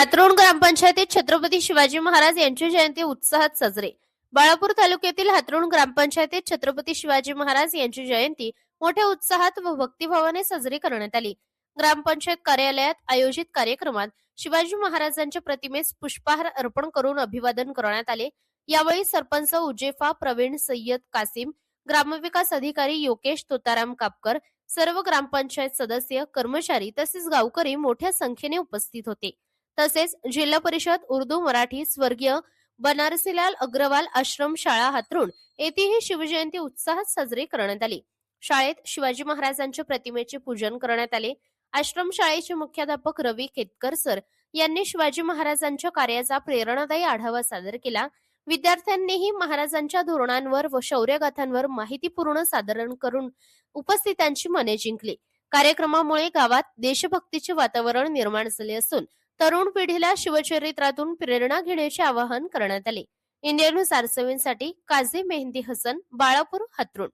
हातरोण ग्रामपंचायतीत छत्रपती शिवाजी महाराज यांची जयंती उत्साहात साजरी। बाळापूर तालुक्यातील हातरोण ग्रामपंचायतीत छत्रपती शिवाजी महाराज यांची जयंती मोठ्या उत्साहात व भक्तिभावाने साजरी करण्यात आली। ग्रामपंचायत कार्यालयात आयोजित कार्यक्रमात शिवाजी महाराजांच्या प्रतिमेस पुष्पहार अर्पण करून अभिवादन करण्यात आले। यावेळी सरपंच उजेफा प्रवीण सय्यद कासिम, ग्रामविकास अधिकारी योकेश तोताराम कापकर, सर्व ग्रामपंचायत सदस्य, कर्मचारी तसेच गावकरी मोठ्या संख्येने उपस्थित होते। तसेच जिल्हा परिषद उर्दू मराठी स्वर्गीय बनारसीलाल अग्रवाल आश्रम शाळा हातरुण येथेही शिवजयंती उत्साहात साजरी करण्यात आली। शाळेत शिवाजी महाराजांच्या प्रतिमेचे पूजन करण्यात आले। आश्रम शाळेचे मुख्याध्यापक रवी केतकर सर यांनी शिवाजी महाराजांच्या कार्याचा प्रेरणादायी आढावा सादर केला। विद्यार्थ्यांनीही महाराजांच्या धोरणांवर व शौर्यगाथांवर माहितीपूर्ण सादरण करून उपस्थितांची मने जिंकली। कार्यक्रमामुळे गावात देशभक्तीचे वातावरण निर्माण झाले असून तरुण पिढीला शिवचरित्रातून प्रेरणा घेण्याचे आवाहन करण्यात आले। इंडिया न्यूज 7 साठी काझी मेहंदी हसन, बाळापूर, हातरुण।